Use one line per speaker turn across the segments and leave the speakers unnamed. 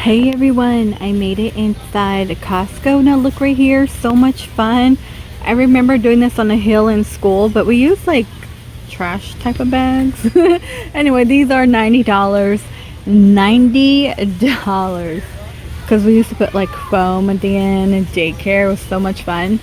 Hey everyone, I made it inside Costco. Now look right here, so much fun. I remember doing this on a hill in school, but we use like trash type of bags. Anyway, these are $90. $90. Because we used to put like foam at the end and daycare. It was so much fun.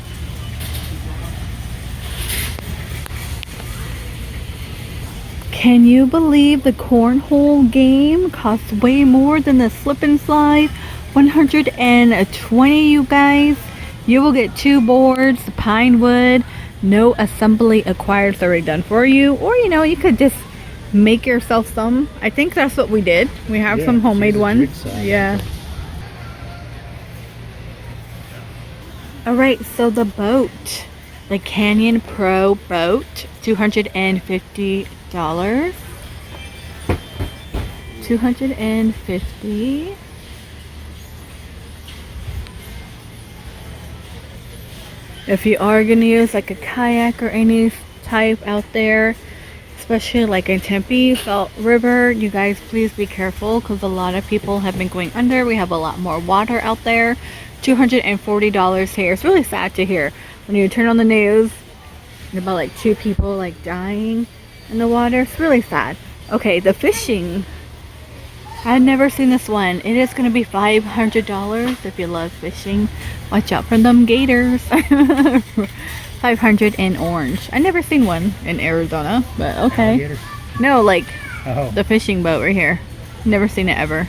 Can you believe the cornhole game costs way more than the slip and slide? 120, you guys. You will get 2 boards, pine wood, no assembly acquired, it's already done for you. Or you could just make yourself some. I think that's what we did. We have some homemade ones. Yeah. Alright, so the boat. The Canyon Pro boat, $250. $250. If you are gonna use like a kayak or any type out there, especially like in Tempe, Salt River, you guys please be careful because a lot of people have been going under. We have a lot more water out there. $240 here. It's really sad to hear when you turn on the news about like 2 people like dying in the water. It's really sad. Okay, the fishing. I've never seen this one. It is going to be $500 if you love fishing. Watch out for them gators. 500 in orange. I never seen one in Arizona, but okay. No, like the fishing boat right here. Never seen it ever.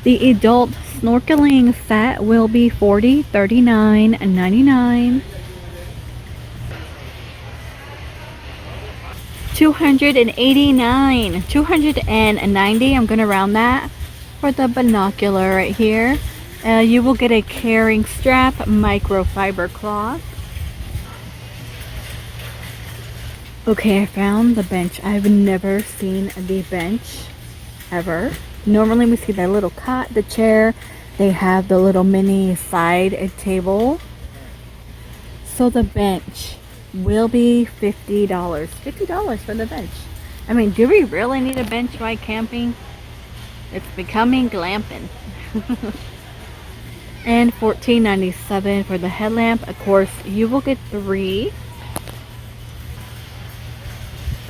The adult snorkeling set will be $40, $39, and $99. $289, $290. I'm gonna round that for the binocular right here. You will get a carrying strap, microfiber cloth. Okay, I found the bench. I've never seen the bench ever. Normally we see that little cot, the chair. They have the little mini side table. So the bench will be $50. $50 for the bench. I mean, do we really need a bench while camping? It's becoming glamping. And $14.97 for the headlamp. Of course, you will get 3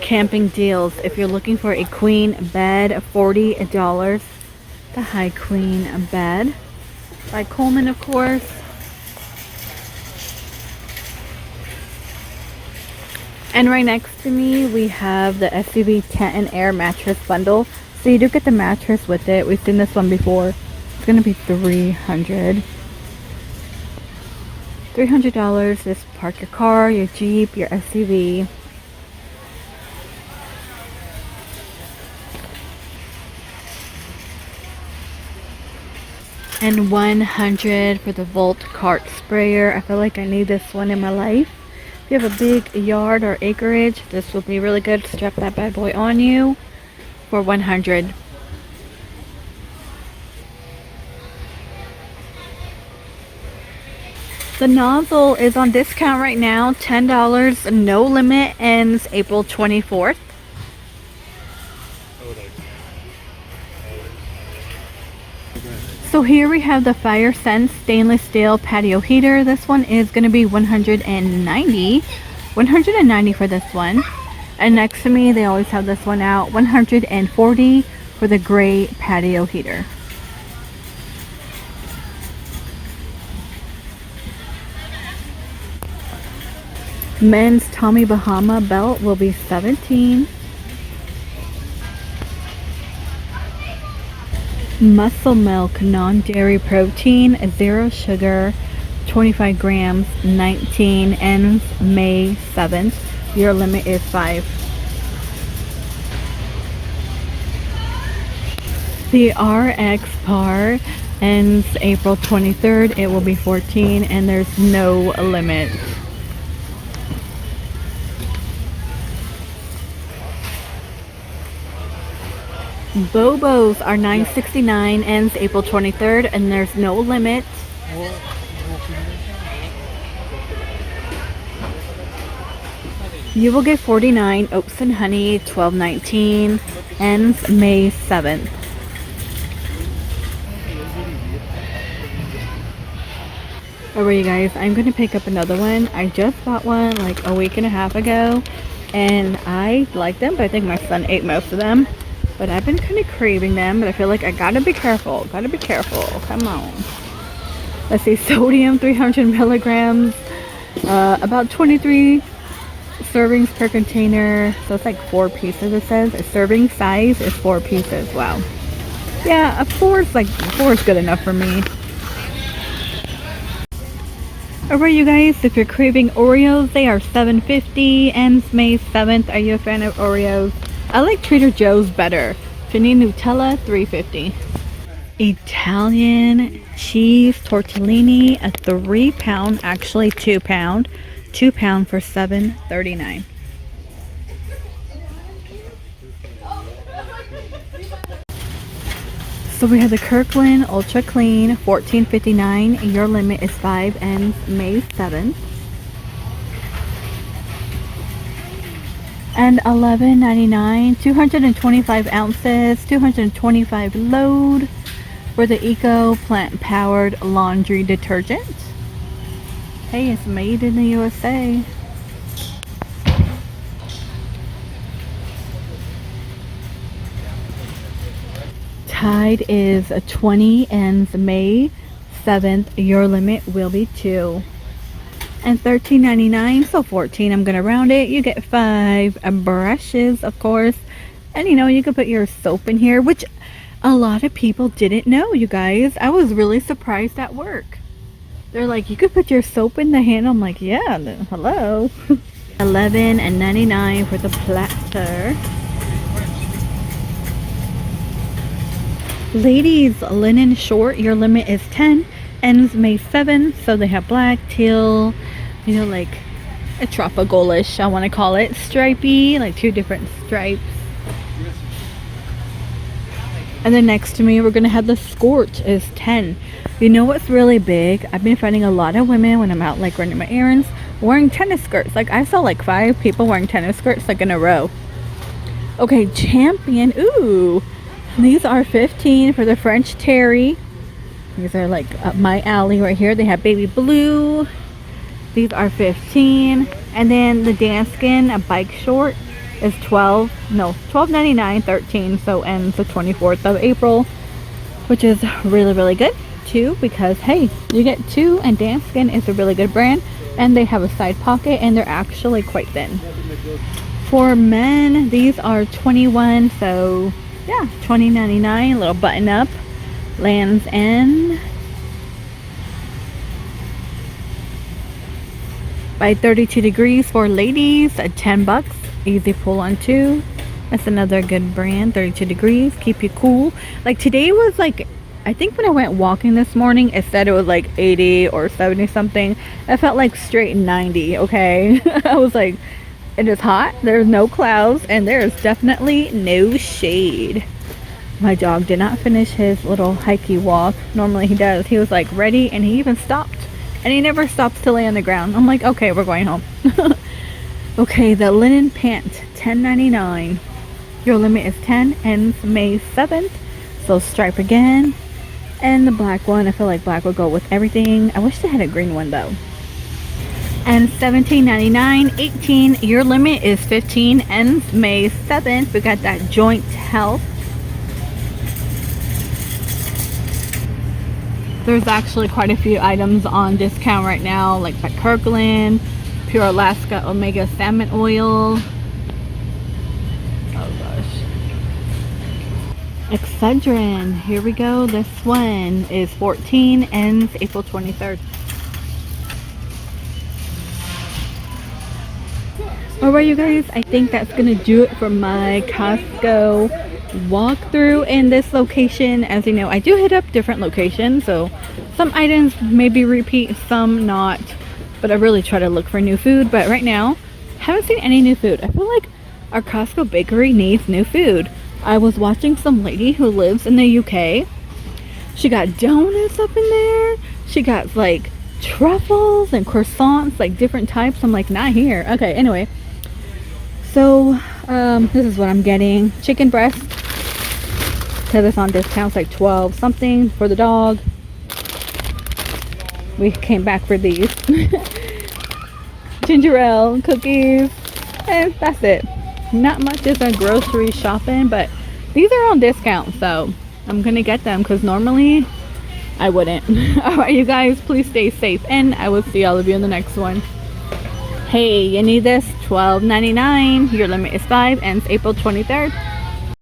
camping deals. If you're looking for a queen bed, $40. The high queen bed by Coleman, of course. And right next to me, we have the SUV tent and air mattress bundle. So you do get the mattress with it. We've seen this one before. It's going to be $300. $300. Just park your car, your Jeep, your SUV. And $100 for the Volt cart sprayer. I feel like I need this one in my life. If you have a big yard or acreage, this will be really good. Strap that bad boy on you for $100. The nozzle is on discount right now, $10. No limit, ends April 24th. So here we have the Fire Sense stainless steel patio heater. This one is going to be $190. $190 for this one. And next to me, they always have this one out, $140 for the gray patio heater. Men's Tommy Bahama belt will be $17. Muscle Milk non-dairy protein, 0 sugar, 25 grams, 19, ends May 7th. Your limit is 5. The RX Par ends April 23rd. It will be 14 and there's no limit. Bobos are $9.69, ends April 23rd, and there's no limit. You will get 49 oats and honey, $12.19, ends May 7th. Alright, you guys, I'm gonna pick up another one. I just bought one like a week and a half ago, and I like them, but I think my son ate most of them. But I've been kind of craving them, but I feel like I gotta be careful. Gotta be careful. Come on. Let's see, sodium 300 milligrams, about 23 servings per container. So it's like 4 pieces. It says a serving size is 4 pieces. Wow. Yeah, a 4 is good enough for me. Alright, you guys, if you're craving Oreos, they are $7.50. Ends May 7th. Are you a fan of Oreos? I like Trader Joe's better. If you need Nutella, $3.50. Italian cheese tortellini, a 3-pound, actually 2-pound. 2-pound for $7.39. So we have the Kirkland Ultra Clean, $14.59. Your limit is 5, ends May 7th. And $11.99, 225 ounces, 225 load for the Eco Plant Powered Laundry Detergent. Hey, it's made in the USA. Tide is 20, ends May 7th. Your limit will be 2. And $13.99, so 14. I'm gonna round it. You get 5 brushes, of course. And you know, you can put your soap in here, which a lot of people didn't know, you guys. I was really surprised at work. They're like, you could put your soap in the handle. I'm like, yeah, hello. $11.99 for the platter. Ladies linen short, your limit is 10, ends May 7th. So they have black, teal, you know, like a tropical-ish, I want to call it, stripey, like 2 different stripes. And then next to me, we're gonna have the Scorch is 10. You know what's really big? I've been finding a lot of women when I'm out like running my errands wearing tennis skirts. Like I saw like 5 people wearing tennis skirts like in a row. Okay, Champion. Ooh, these are 15 for the French Terry. These are like up my alley right here. They have baby blue. These are 15. And then the Danskin, a bike short, is $12.99, 13, so ends the 24th of April, which is really, really good too, because hey, you get 2, and Danskin is a really good brand, and they have a side pocket, and they're actually quite thin. For men, these are 21, so yeah, $20.99, little button up, Lands' End. By 32 degrees for ladies, at $10. Easy pull on 2. That's another good brand. 32 degrees, keep you cool. Like today was like, I think when I went walking this morning, it said it was like 80 or 70 something. I felt like straight 90. Okay. I was like, it is hot, there's no clouds, and there's definitely no shade. My dog did not finish his little hikey walk. Normally he does. He was like ready, and he even stopped, and he never stops to lay on the ground. I'm like, okay, we're going home. Okay, the linen pant, $10.99. Your limit is 10, ends May 7th. So stripe again. And the black one, I feel like black would go with everything. I wish they had a green one though. And $17.99, 18. Your limit is 15, ends May 7th. We got that Joint Health. There's actually quite a few items on discount right now, like by Kirkland, Pure Alaska Omega Salmon Oil. Oh gosh. Excedrin. Here we go. This one is 14, ends April 23rd. Alright, you guys, I think that's gonna do it for my Costco walkthrough in this location. As you know, I do hit up different locations, so some items maybe repeat, some not, but I really try to look for new food. But right now, haven't seen any new food. I feel like our Costco bakery needs new food. I was watching some lady who lives in the UK. She got donuts up in there. She got like truffles and croissants, like different types. I'm like, not here. Okay, anyway, so this is what I'm getting. Chicken breast, because it's on discount. It's like 12 something for the dog. we came back for these. Ginger ale, cookies, and that's it. Not much is a grocery shopping, but these are on discount, so I'm gonna get them because normally I wouldn't. Alright, you guys, please stay safe, and I will see all of you in the next one. Hey, you need this? $12.99. Your limit is 5, ends April 23rd.